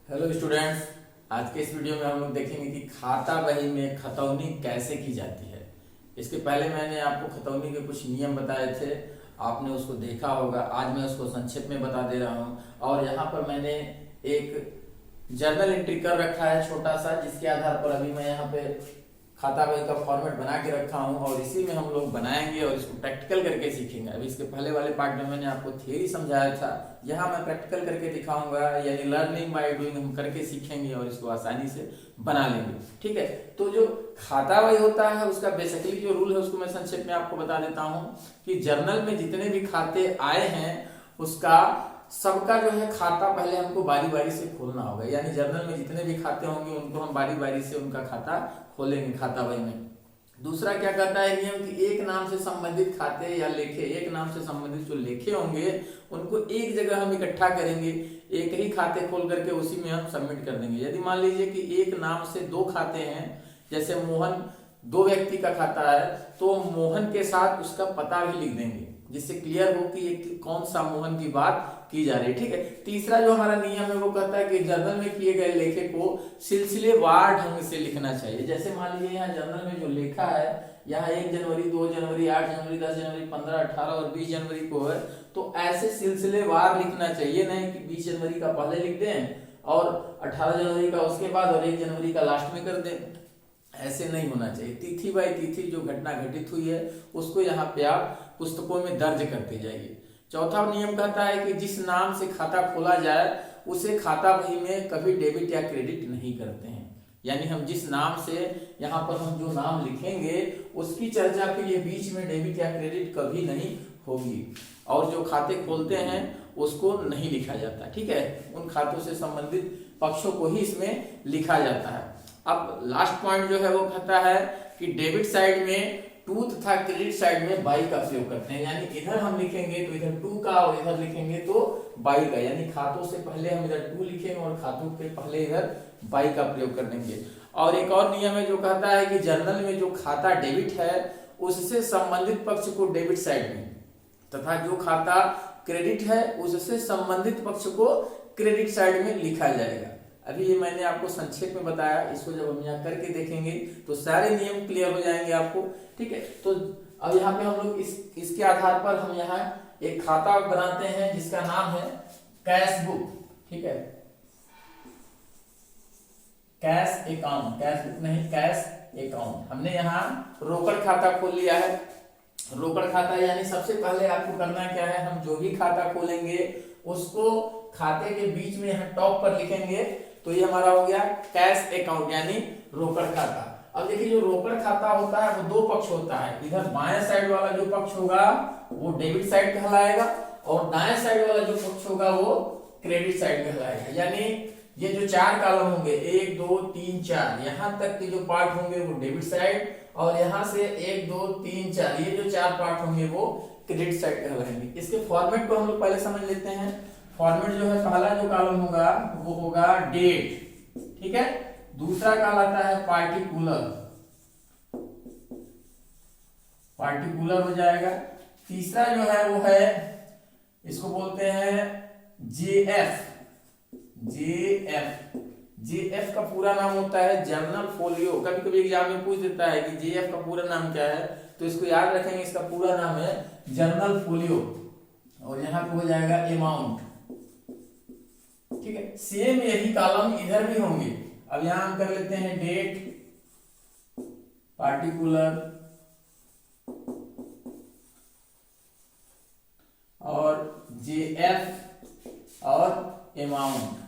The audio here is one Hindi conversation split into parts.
Hello students. आज के इस वीडियो में हम लोग देखेंगे कि खाता बही में खतौनी कैसे की जाती है। इसके पहले मैंने आपको खतौनी के कुछ नियम बताए थे, आपने उसको देखा होगा। आज मैं उसको संक्षेप में बता दे रहा हूँ। और यहाँ पर मैंने एक जर्नल एंट्री कर रखा है छोटा सा, जिसके आधार पर अभी मैं यहाँ पे खाता बही का फॉर्मेट बना के रखा हूँ और इसी में हम लोग बनाएंगे और इसको प्रैक्टिकल करके सीखेंगे। अभी इसके पहले वाले पार्ट में मैंने आपको थियरी समझाया था, यहाँ मैं प्रैक्टिकल करके दिखाऊंगा, यानी लर्निंग बाय डूइंग हम करके सीखेंगे और इसको आसानी से बना लेंगे। ठीक है, तो जो खाता बही होता है उसका बेसिकली जो रूल है उसको मैं संक्षेप में आपको बता देता हूँ कि जर्नल में जितने भी खाते आए हैं उसका सबका जो है खाता पहले हमको बारी बारी से खोलना होगा। यानी जर्नल में जितने भी खाते होंगे उनको हम बारी बारी से उनका खाता खोलेंगे खाता बही में। दूसरा क्या कहता है नियम कि एक नाम से संबंधित खाते या लेखे, एक नाम से संबंधित जो लेखे होंगे उनको एक जगह हम इकट्ठा करेंगे, एक ही खाते खोल करके उसी में हम सबमिट कर देंगे। यदि मान लीजिए कि एक नाम से दो खाते हैं, जैसे मोहन दो व्यक्ति का खाता है, तो मोहन के साथ उसका पता भी लिख देंगे जिससे क्लियर हो कि ये कौन सा मोहन की बात की जा रही है। ठीक है, तीसरा जो हमारा नियम है वो कहता है कि जर्नल में किए गए लेखे को सिलसिलेवार ढंग से लिखना चाहिए। जैसे मान लीजिए यहाँ जर्नल में जो लिखा है, यहाँ 1 जनवरी 2 जनवरी 8 जनवरी 10 जनवरी 15 18 और 20 जनवरी को है, तो ऐसे सिलसिलेवार लिखना चाहिए। नहीं कि 20 जनवरी का पहले लिख दें और 18 जनवरी का उसके बाद और 1 जनवरी का लास्ट में कर दें, ऐसे नहीं होना चाहिए। तिथि बाई तिथि जो घटना घटित हुई है उसको यहाँ पे आप पुस्तकों में दर्ज करते जाइए। चौथा नियम कहता है कि जिस नाम से खाता खोला जाए उसे खाता बही में कभी डेबिट या क्रेडिट नहीं करते हैं। यानी हम जिस नाम से यहाँ पर हम जो नाम लिखेंगे उसकी चर्चा के लिए बीच में डेबिट या क्रेडिट कभी नहीं होगी। और जो खाते खोलते हैं उसको नहीं लिखा जाता। ठीक है, उन खातों से संबंधित पक्षों को ही इसमें लिखा जाता है। अब लास्ट पॉइंट जो है वो कहता है कि डेबिट साइड में टू तथा क्रेडिट साइड में बाई का प्रयोग करते हैं। यानी इधर हम लिखेंगे तो इधर टू का और इधर लिखेंगे तो बाई का, यानी खातों से पहले हम इधर टू लिखेंगे और खातों के पहले इधर बाई का प्रयोग कर देंगे। और एक और नियम है जो कहता है कि जर्नल में जो खाता डेबिट है उससे संबंधित पक्ष को डेबिट साइड में तथा जो खाता क्रेडिट है उससे संबंधित पक्ष को क्रेडिट साइड में लिखा जाएगा। अभी ये मैंने आपको संक्षेप में बताया, इसको जब हम यहाँ करके देखेंगे तो सारे नियम क्लियर हो जाएंगे आपको। ठीक है, तो अब यहाँ पे हम लोग इसके आधार पर हम यहाँ एक खाता बनाते हैं जिसका नाम है कैश बुक। ठीक है, कैश अकाउंट, कैश बुक नहीं कैश अकाउंट। हमने यहाँ रोकड़ खाता खोल लिया है। रोकड़ खाता यानी सबसे पहले आपको करना क्या है, हम जो भी खाता खोलेंगे उसको खाते के बीच में यहाँ टॉप पर लिखेंगे, तो ये हमारा हो गया कैश अकाउंट यानी रोकड़ खाता। अब देखिए जो रोकड़ खाता होता है वो दो पक्ष होता है, इधर बाएं साइड वाला जो पक्ष होगा वो डेबिट साइड कहलाएगा और दाएं साइड वाला जो पक्ष होगा वो क्रेडिट साइड कहलाएगा। यानी ये जो चार कॉलम होंगे 1 2 3 4, यहाँ तक के जो पार्ट होंगे वो डेबिट साइड और यहाँ से 1 2 3 4 ये जो चार पार्ट होंगे वो क्रेडिट साइड कहलाएंगे। इसके फॉर्मेट को हम लोग पहले समझ लेते हैं। फॉर्मेट जो है पहला जो कॉलम होगा वो होगा डेट। ठीक है, दूसरा कहलाता है पार्टिकुलर, पार्टिकुलर हो जाएगा। तीसरा जो है वो है इसको बोलते हैं जेएफ। जेएफ, जेएफ का पूरा नाम होता है जर्नल फोलियो। कभी कभी एग्जाम में पूछ देता है कि जेएफ का पूरा नाम क्या है, तो इसको याद रखेंगे, इसका पूरा नाम है जर्नल फोलियो। और यहाँ पे हो जाएगा अमाउंट। ठीक है, सेम यही कॉलम इधर भी होंगे। अब यहां हम कर लेते हैं डेट, पार्टिकुलर और जेएफ और अमाउंट।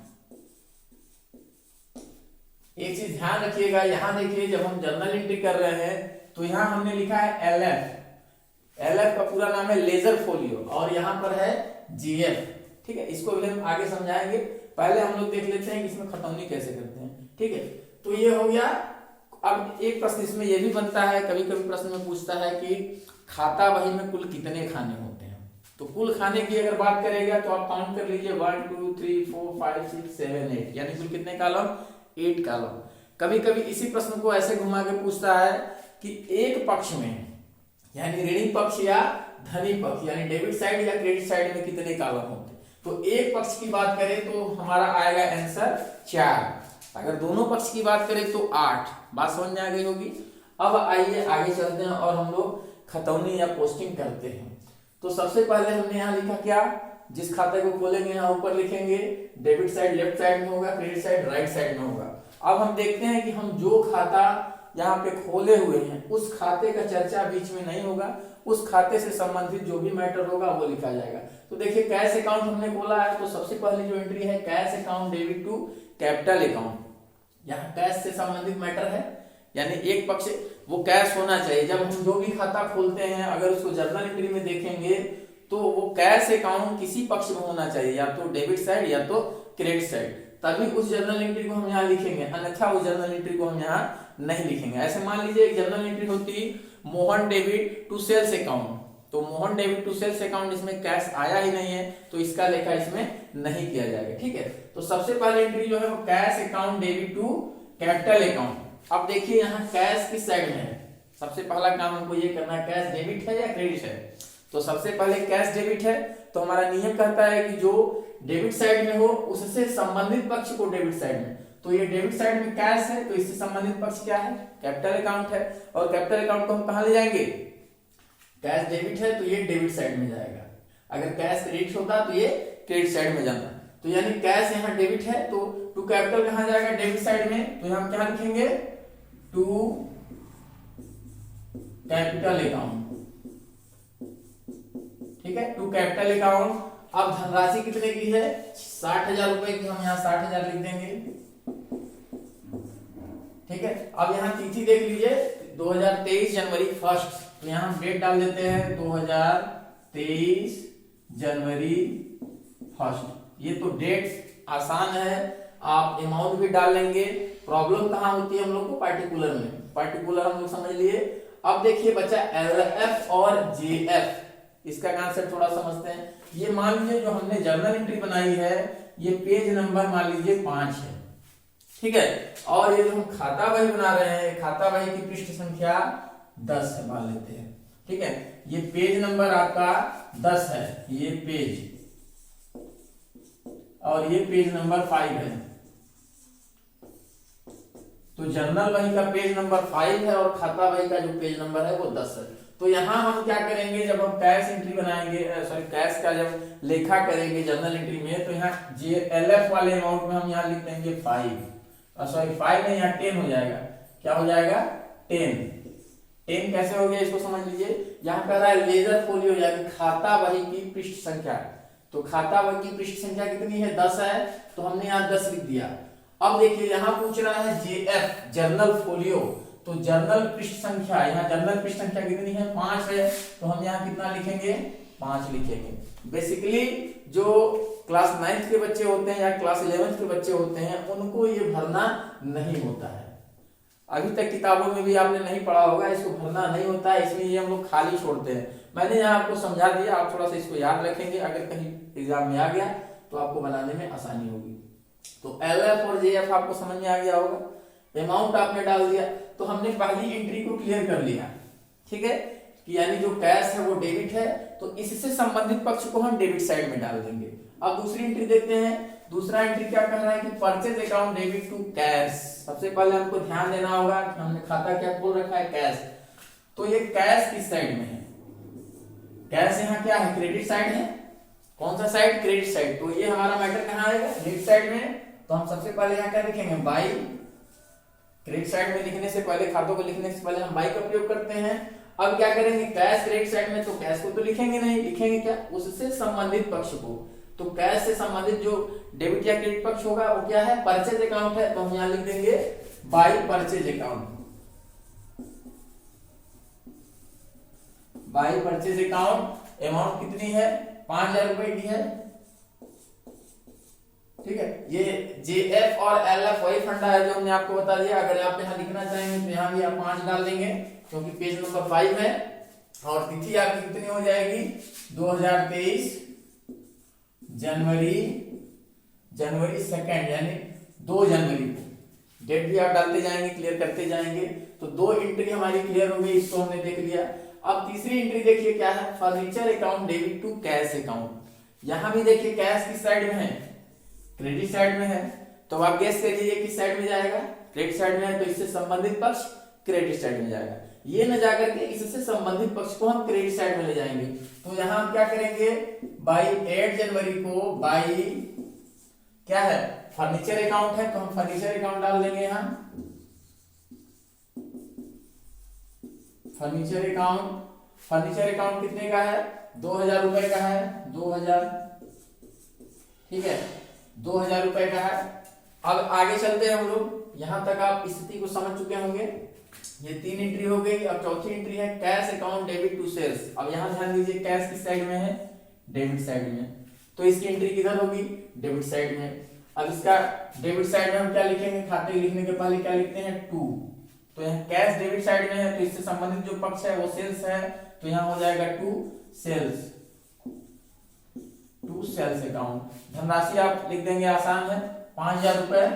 एक चीज ध्यान रखिएगा, यहां देखिए जब हम जर्नल एंट्री कर रहे हैं तो यहां हमने लिखा है एलएफ। एलएफ का पूरा नाम है लेजर फोलियो और यहां पर है जीएफ। ठीक है, इसको भी हम आगे समझाएंगे। पहले हम लोग देख लेते हैं कि इसमें खतौनी कैसे करते हैं। ठीक है, तो ये हो गया। अब एक प्रश्न इसमें ये भी बनता है, कभी कभी प्रश्न में पूछता है कि खाता बही में कुल कितने खाने होते हैं। तो कुल खाने की अगर बात करेगा तो आप काउंट कर लीजिए 1 2 3 4 5 6 7 8, यानी कुल कितने कॉलम, 8 कॉलम। कभी कभी इसी प्रश्न को ऐसे घुमा के पूछता है कि एक पक्ष में यानी ऋणी पक्ष या धनी पक्ष यानी डेबिट साइड या क्रेडिट साइड में कितने कॉलम होते हैं। तो एक पक्ष की बात करें तो हमारा आएगा आंसर 4। अगर दोनों पक्ष की बात करें तो 8। बात समझ में आ गई होगी। अब आइए आगे चलते हैं और हम लोग खतौनी या पोस्टिंग करते हैं। तो सबसे पहले हमने यहाँ लिखा क्या, जिस खाते को खोलेंगे यहाँ ऊपर लिखेंगे डेबिट साइड लेफ्ट साइड में होगा, क्रेडिट साइड राइट साइड में होगा। अब हम देखते हैं कि हम जो खाता यहाँ पे खोले हुए हैं उस खाते का चर्चा बीच में नहीं होगा, उस खाते से संबंधित जो भी मैटर होगा वो लिखा जाएगा। तो देखिए कैश अकाउंट हमने खोला है, तो सबसे पहले जो एंट्री है cash account debit to capital account. यहाँ कैश से संबंधित मैटर है, यानी एक पक्ष वो कैश होना चाहिए। जब हम जो भी खाता खोलते हैं अगर उसको जर्नल एंट्री में देखेंगे तो वो कैश अकाउंट किसी पक्ष में होना चाहिए, या तो डेबिट साइड या तो क्रेडिट साइड, तभी उस जर्नल एंट्री को हम यहाँ लिखेंगे, अन्यथा उस जर्नल एंट्री को हम यहाँ नहीं लिखेंगे। ऐसे मान लीजिए एक जर्नल एंट्री होती Mohan debit to sales account, तो Mohan debit to sales account, इसमें कैश आया ही नहीं है तो इसका लेखा इसमें नहीं किया जाएगा। ठीक है, तो सबसे पहले एंट्री जो है वो cash account debit to capital account. अब देखिए यहाँ कैश किस साइड में है, सबसे पहला काम हमको ये करना है कैश डेबिट है या क्रेडिट है। तो सबसे पहले कैश डेबिट है, तो हमारा नियम कहता है कि जो डेबिट साइड में हो उससे संबंधित पक्ष को डेबिट साइड में, तो ये डेबिट साइड में कैश है तो इससे संबंधित पक्ष क्या है, कैपिटल अकाउंट है। और कैपिटल अकाउंट को हम कहां ले जाएंगे, कैश डेबिट है तो ये डेबिट साइड में जाएगा, अगर कैश क्रेडिट होता तो ये क्रेडिट साइड में जाता। तो यानी कैश यहाँ डेबिट है तो टू कैपिटल कहां जाएगा, डेबिट साइड में, तो हम क्या लिखेंगे टू कैपिटल अकाउंट। ठीक है, टू कैपिटल अकाउंट। अब धनराशि कितने की है, 60,000 रुपए की, हम यहाँ 60,000 लिख देंगे। ठीक है, अब यहाँ तिथि देख लीजिए 2023 जनवरी 1, तो यहाँ हम डेट डाल देते हैं 2023 जनवरी 1। ये तो डेट आसान है, आप अमाउंट भी डाल लेंगे। प्रॉब्लम कहाँ होती है हम लोग को, पार्टिकुलर में, पार्टिकुलर हम लोग समझ लिए। अब देखिए बच्चा LF और JF, इसका कॉन्सेप्ट थोड़ा समझते हैं। ये मान लीजिए जो हमने जर्नल एंट्री बनाई है ये पेज नंबर मान लीजिए 5 है। ठीक है, और ये जो हम खाता बही बना रहे हैं, खाता बही की पृष्ठ संख्या 10 है मान लेते हैं। ठीक है, ये पेज नंबर आपका 10 है, ये पेज, और ये पेज नंबर 5 है। तो जर्नल बही का पेज नंबर 5 है और खाता बही का जो पेज नंबर है वो 10 है। तो यहाँ हम क्या करेंगे, जब हम कैश एंट्री बनाएंगे, सॉरी कैश का जब लेखा करेंगे जर्नल एंट्री में, तो यहाँ LF वाले अमाउंट में हम यहाँ लिख देंगे 5, सॉरी 5 नहीं, यहाँ 10 हो जाएगा। क्या हो जाएगा, 10 कैसे हो गया इसको समझ लीजिए। यहाँ कह रहा है लेजर फोलियो यानी खाता बही की पृष्ठ संख्या, तो खाता बही की पृष्ठ संख्या कितनी है, 10 है, तो हमने यहाँ 10 लिख दिया। अब देखिए यहाँ पूछ रहा है JF जर्नल फोलियो, तो जर्नल पृष्ठ संख्या, यहाँ जर्नल पृष्ठ संख्या कितनी है, 5 है, तो हम यहाँ कितना लिखेंगे, 5 लिखेंगे। बेसिकली जो क्लास 9th के बच्चे होते हैं या क्लास 11th के बच्चे होते हैं उनको ये भरना नहीं होता है। अभी तक किताबों में भी आपने नहीं पढ़ा होगा, इसको भरना नहीं होता है, इसलिए ये हम लोग खाली छोड़ते हैं। मैंने यहाँ आपको समझा दिया, आप थोड़ा सा इसको याद रखेंगे, अगर कहीं एग्जाम में आ गया तो आपको बनाने में आसानी होगी। तो LF और JF आपको समझ में आ गया होगा। अमाउंट आपने डाल दिया, तो हमने पहली एंट्री को क्लियर कर लिया। ठीक है, कि यानी जो कैश है वो डेबिट है, तो इससे संबंधित पक्ष को हम डेबिट साइड में डाल देंगे। अब दूसरी एंट्री देखते हैं। दूसरा एंट्री क्या कह रहा है कि purchase account debit to cash. सबसे पहले हमको ध्यान देना होगा कि हमने खाता क्या खोल रखा है, कैश। तो ये कैश किस साइड में है, कैश यहाँ क्या है, क्रेडिट साइड है। कौन सा साइड, क्रेडिट साइड। तो ये हमारा मैटर कहाँ आएगा, क्रेडिट साइड में। तो हम सबसे पहले यहाँ क्या लिखेंगे, बाई। क्रेडिट साइड में लिखने से पहले, खातों को लिखने से पहले हम बाई का प्रयोग करते हैं। अब क्या करेंगे, कैश क्रेडिट साइड में, तो कैश को तो लिखेंगे नहीं, लिखेंगे क्या, उससे संबंधित पक्ष को। तो कैश से संबंधित जो डेबिट या क्रेडिट पक्ष होगा वो क्या है, परचेज अकाउंट है, तो हम यहाँ लिख देंगे by purchase account. By purchase account, amount कितनी है, 5,000 रुपए की है। ठीक है, ये JF और LF वही फंडा है जो हमने आपको बता दिया। अगर आप यहाँ लिखना चाहेंगे तो यहाँ भी आप 5 डाल देंगे, क्योंकि पेज नंबर 5 है। और तिथि आपकी कितनी हो जाएगी, 2023 जनवरी 2 यानी 2 जनवरी को। डेट भी आप डालते जाएंगे, क्लियर करते जाएंगे। तो 2 एंट्री हमारी क्लियर हो गई, इसको हमने देख लिया। अब तीसरी एंट्री देखिए क्या है, furniture account debit to cash account. यहां भी देखिए कैश किस साइड में है, क्रेडिट साइड में है, तो आप गेस करिए किस साइड में जाएगा, क्रेडिट साइड में है, तो इससे संबंधित पक्ष क्रेडिट साइड में जाएगा। ये न जाकर के इससे संबंधित पक्ष को हम क्रेडिट साइड में ले जाएंगे। तो यहां हम क्या करेंगे, बाई 8 जनवरी को बाई क्या है, फर्नीचर अकाउंट है, तो हम फर्नीचर अकाउंट डाल देंगे यहां, फर्नीचर अकाउंट। फर्नीचर अकाउंट कितने का है, 2000 रुपए का है, 2000, ठीक है, 2000 रुपए का है। अब आगे चलते हैं हम लोग, यहां तक आप स्थिति को समझ चुके होंगे। ये 3 एंट्री हो गई। अब चौथी एंट्री है cash account debit to sales. अब यहां ध्यान दीजिए कैश किस साइड में है, डेबिट साइड में, तो इसकी एंट्री किधर होगी, डेबिट साइड में। अब इसका डेबिट साइड में हम क्या लिखेंगे, खाते लिखने के पहले क्या लिखते हैं, टू। तो यहाँ कैश डेबिट साइड में है, तो इससे संबंधित जो पक्ष है वो सेल्स है, तो यहाँ हो जाएगा to sales, to sales account. धनराशि आप लिख देंगे, आसान है, 5000 रुपए।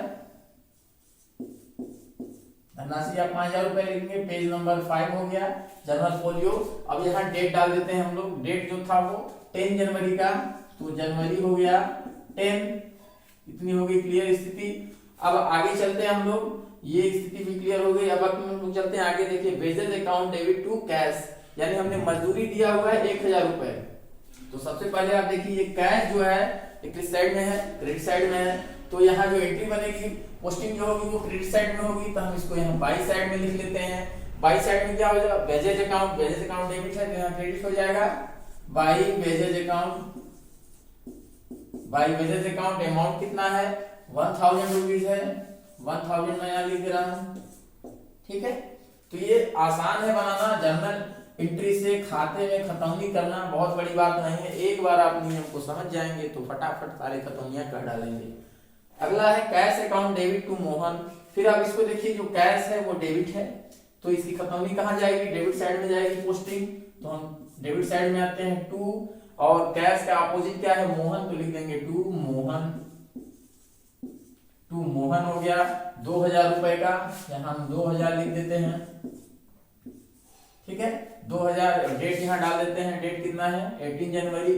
धनराशि आप 5000 रुपए लिखेंगे। पेज नंबर 5 हो गया, जनरल फोलियो। अब यहाँ डेट डाल देते हैं हम लोग। डेट जो था वो 10 जनवरी का, तो जनवरी हो गया 10, इतनी हो गई क्लियर स्थिति। अब आगे चलते हैं हम लोग, ये स्थिति भी क्लियर हो गई। अब हम लोग चलते हैं आगे, देखिए wages account debit to cash, यानी हमने मजदूरी दिया हुआ है 1000 रुपए। तो सबसे पहले आप देखिए ये कैश जो है किस साइड में है, क्रेडिट साइड में है, तो यहाँ जो एंट्री बनेगी पोस्टिंग जो होगी वो क्रेडिट साइड में होगी, तो हम इसको यहाँ बाई साइड में लिख लेते हैं। बाई साइड में क्या हो जाएगा, wages account, wages account debit है तो यहाँ क्रेडिट हो जाएगा, by wages account, by wages account. Amount कितना है, 1000 रुपीज है, 1000 मैं यहाँ लिख दे रहा हूँ, ठीक है। तो ये आसान है बनाना, जर्नल एंट्री से खाते में खतौनी करना बहुत बड़ी बात नहीं है। एक बार आप नियम को समझ जाएंगे तो फटाफट सारे खतौनियां कर डालेंगे। अगला है cash account debit to Mohan. फिर आप इसको देखिए, जो कैश है वो डेबिट है, तो इसकी खतौनी कहाँ जाएगी, डेबिट साइड में जाएगी पोस्टिंग, तो हम डेबिट साइड में आते हैं टू, और कैश का अपोजिट क्या है, मोहन, तो लिख देंगे टू मोहन, टू मोहन हो गया। 2000 रुपए का यहाँ हम 2000 लिख देते हैं, ठीक है, 2000। डेट यहाँ डाल देते हैं, डेट कितना है, 18 जनवरी,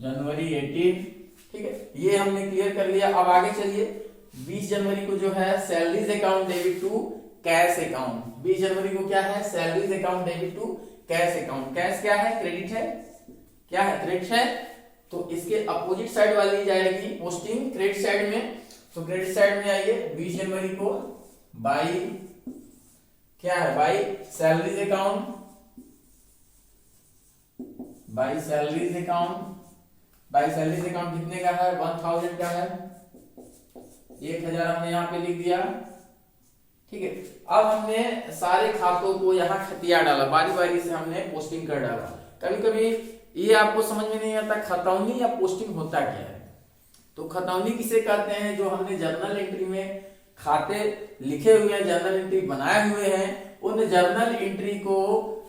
जनवरी 18, ठीक है, ये हमने क्लियर कर लिया। अब आगे चलिए, 20 जनवरी को जो है salaries account debit to cash account. 20 जनवरी को क्या है, salaries account debit to cash account. Cash क्या है, क्रेडिट है, क्या है, क्रेडिट है, तो इसके अपोजिट साइड वाली जाएगी पोस्टिंग क्रेडिट साइड में, तो क्रेडिट साइड में आइए। 20 जनवरी को बाई क्या है, by salaries account, by salaries account. By salaries account कितने का है, 1000 का है, 1000 हमने यहाँ पे लिख दिया, ठीक है। अब हमने सारे खातों को यहाँ खतिया डाला, बारी बारी से हमने पोस्टिंग कर डाला। कभी कभी ये आपको समझ में नहीं आता खतौनी या पोस्टिंग होता क्या है। तो खतौनी किसे कहते हैं, जो हमने जर्नल एंट्री में खाते लिखे हुए हैं, जर्नल एंट्री बनाए हुए हैं, उन जर्नल एंट्री को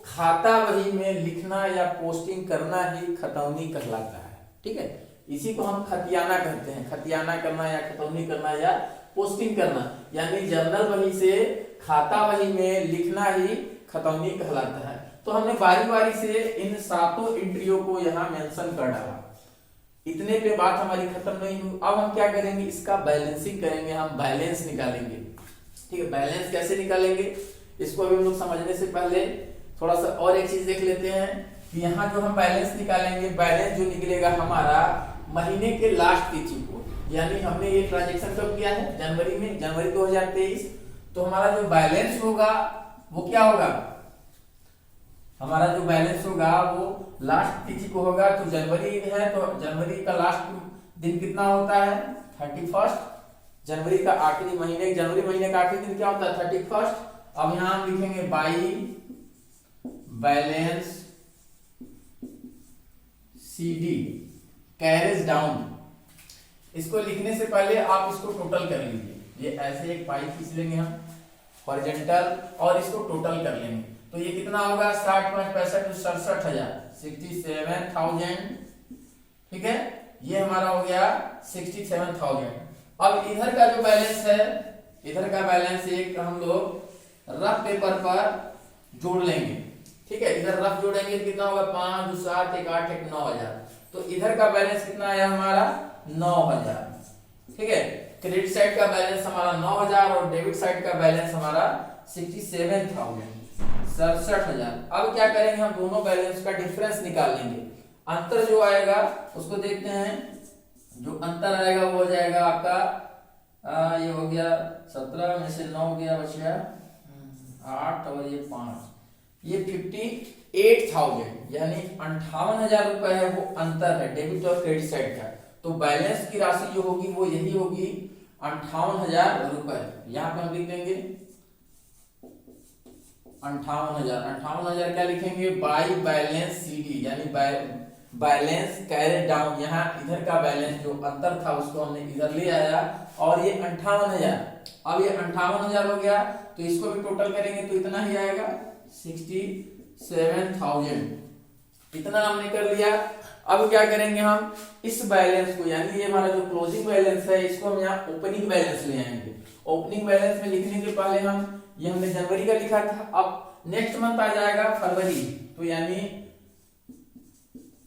खाता बही में लिखना या पोस्टिंग करना ही खतौनी कहलाता है, ठीक है। इसी को हम खतियाना कहते हैं, खतियाना करना या खतौनी करना या पोस्टिंग करना, यानी जर्नल बही से खाता बही में लिखना ही खतौनी कहलाता है। तो हमने बारी बारी से इन 7 एंट्रियों को यहाँ मेंशन कर डाला। इतने पे बात हमारी खत्म नहीं हुई। अब हम क्या करेंगे, इसका बैलेंसिंग करेंगे, हम बैलेंस निकालेंगे, ठीक है। बैलेंस कैसे निकालेंगे, इसको अभी हम लोग समझने से पहले थोड़ा सा और एक चीज देख लेते हैं कि यहाँ जो हम बैलेंस निकालेंगे, बैलेंस जो निकलेगा हमारा महीने के लास्ट तिथि को, यानी हमने ये ट्रांजेक्शन कब किया है, जनवरी में, जनवरी 2023। तो हमारा जो बैलेंस होगा वो क्या होगा, हमारा जो बैलेंस होगा वो लास्ट तिथि को होगा। तो जनवरी है, तो जनवरी का लास्ट दिन कितना होता है, 31। जनवरी का आखिरी महीने, जनवरी महीने का आखिरी दिन क्या होता है, 31। अब यहां हम लिखेंगे by balance CD carriage down. इसको लिखने से पहले आप इसको टोटल कर लीजिए, ये ऐसे एक पाई खींच लेंगे हम हॉरिजॉन्टल, और इसको टोटल कर लेंगे। तो ये कितना होगा, 60 5 65 67,000, 67,000, ठीक है। ये हमारा हो गया 67,000। अब इधर का जो बैलेंस है, इधर का बैलेंस एक हम लोग रफ पेपर पर जोड़ लेंगे, ठीक है। इधर रफ जोड़ेंगे कितना होगा, 5 2 7 1 8 1 9000। तो इधर का बैलेंस कितना आया हमारा 9,000। ठीक है, क्रेडिट साइड का बैलेंस हमारा 9,000 और डेबिट साइड का बैलेंस हमारा 67,000। अब क्या करेंगे, हम दोनों बैलेंस का डिफरेंस निकाल लेंगे। अंतर जो आएगा उसको देखते हैं। जो अंतर आएगा वो हो जाएगा आपका ये हो गया 17 में से 9 गया, बचा 8 और ये 5, ये 58,000 यानी 58,000 रुपए है, वो अंतर है डेबिट और क्रेडिट साइड का। तो बैलेंस की राशि जो होगी वो यही होगी 58,000 रुपए। यहाँ पे हम लिख देंगे 58,000 क्या लिखेंगे, बाई बैलेंस CD यानी बैलेंस कैरी डाउन। यहाँ इधर का बैलेंस जो अंतर था उसको हमने इधर ले आया और ये 58,000, अब ये 58,000 हो गया तो इसको भी टोटल करेंगे तो इतना ही आएगा 67,000। इतना हमने कर लिया। अब क्या करेंगे, हम इस बैलेंस को यानी ये हमारा जो क्लोजिंग बैलेंस है इसको हम यहाँ ओपनिंग बैलेंस ले आएंगे। ओपनिंग बैलेंस में लिखने के पहले ये हमने जनवरी का लिखा था, अब नेक्स्ट मंथ आ जाएगा फरवरी, तो यानी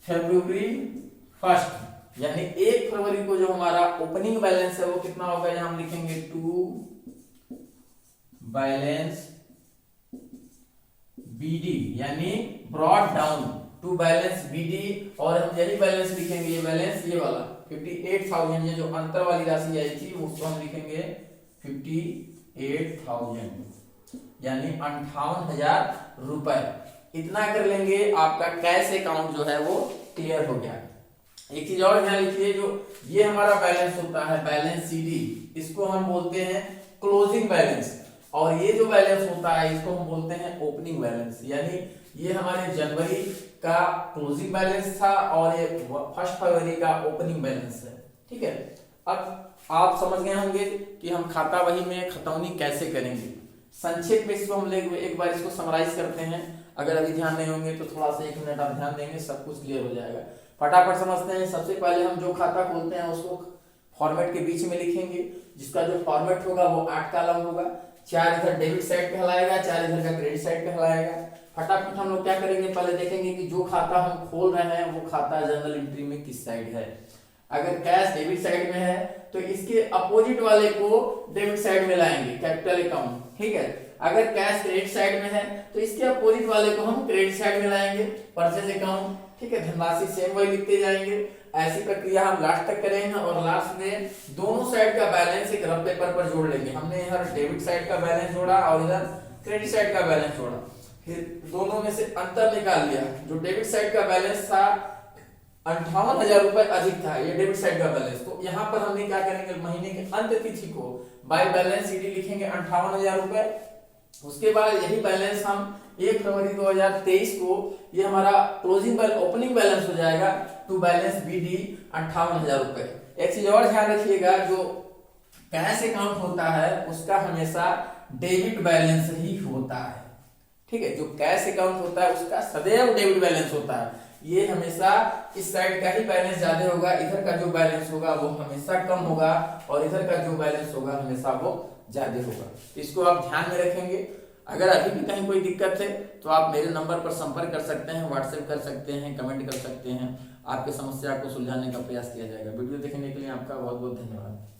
February 1 यानी 1 फरवरी को जो हमारा ओपनिंग बैलेंस है वो कितना होगा, यहाँ हम लिखेंगे टू बैलेंस BD यानी brought down to balance BD, और हम यही बैलेंस लिखेंगे, ये बैलेंस ये वाला 58,000, ये जो अंतर वाली राशि आई थी उसको हम लिखेंगे 58,000 यानी 58,000 रुपए। इतना कर लेंगे, आपका कैश अकाउंट जो है वो क्लियर हो गया। एक चीज और ध्यान रखिए, जो ये हमारा बैलेंस होता है बैलेंस CD, इसको हम बोलते हैं क्लोजिंग बैलेंस, और ये जो बैलेंस होता है इसको हम बोलते हैं ओपनिंग बैलेंस। यानी ये हमारे जनवरी का क्लोजिंग बैलेंस था और ये 1 फरवरी का ओपनिंग बैलेंस है। ठीक है, अब आप समझ गए होंगे कि हम खाता बही में खतौनी कैसे करेंगे। संक्षेप में इसको हम एक बार इसको समराइज करते हैं। अगर अभी ध्यान नहीं होंगे तो थोड़ा सा 1 मिनट आप ध्यान देंगे, सब कुछ क्लियर हो जाएगा। फटाफट समझते हैं। सबसे पहले हम जो खाता खोलते हैं उसको फॉर्मेट के बीच में लिखेंगे, जिसका जो फॉर्मेट होगा वो 8 कॉलम होगा। 4 इधर डेबिट साइड कहलाएगा, 4 इधर का क्रेडिट साइड कहलाएगा। फटाफट हम लोग क्या करेंगे, पहले देखेंगे कि जो खाता हम खोल रहे हैं वो खाता जनरल एंट्री में किस साइड है। अगर कैश डेबिट साइड में है तो इसके अपोजिट वाले को डेबिट साइड में लाएंगे, कैपिटल अकाउंट। ठीक है, अगर कैश क्रेडिट साइड में है तो इसके अपोजिट वाले को हम क्रेडिट साइड में लाएंगे, परचेज अकाउंट। ठीक है, धनराशि सेम वही लिखते जाएंगे। ऐसी प्रक्रिया हम लास्ट तक करेंगे और लास्ट में दोनों साइड का बैलेंस एक रफ पेपर पर जोड़ लेंगे। हमने इधर डेबिट साइड का बैलेंस जोड़ा और इधर क्रेडिट साइड का बैलेंस जोड़ा, फिर दोनों में से अंतर निकाल लिया। जो डेबिट साइड का बैलेंस था 58,000 रुपए अधिक था, ये डेबिट साइड का बैलेंस। तो यहाँ पर हमने क्या करेंगे, महीने के अंत तिथि को बाय बैलेंस CD लिखेंगे 58,000 रुपए। उसके बाद यही बैलेंस हम 1 फरवरी 2023 को ये हमारा क्लोजिंग ओपनिंग बैलेंस हो जाएगा टू बैलेंस BD 58,000 रुपए। एक चीज और ध्यान रखिएगा, जो कैश अकाउंट होता है उसका हमेशा डेबिट बैलेंस ही होता है। ठीक है, जो कैश अकाउंट होता है उसका सदैव डेबिट बैलेंस होता है। ये हमेशा इस साइड का ही बैलेंस ज्यादा होगा, इधर का जो बैलेंस होगा वो हमेशा कम होगा, और इधर का जो बैलेंस होगा हमेशा वो ज्यादा होगा। इसको आप ध्यान में रखेंगे। अगर अभी भी कहीं कोई दिक्कत है तो आप मेरे नंबर पर संपर्क कर सकते हैं, व्हाट्सएप कर सकते हैं, कमेंट कर सकते हैं। आपकी समस्या को सुलझाने का प्रयास किया जाएगा। वीडियो देखने के लिए आपका बहुत बहुत धन्यवाद।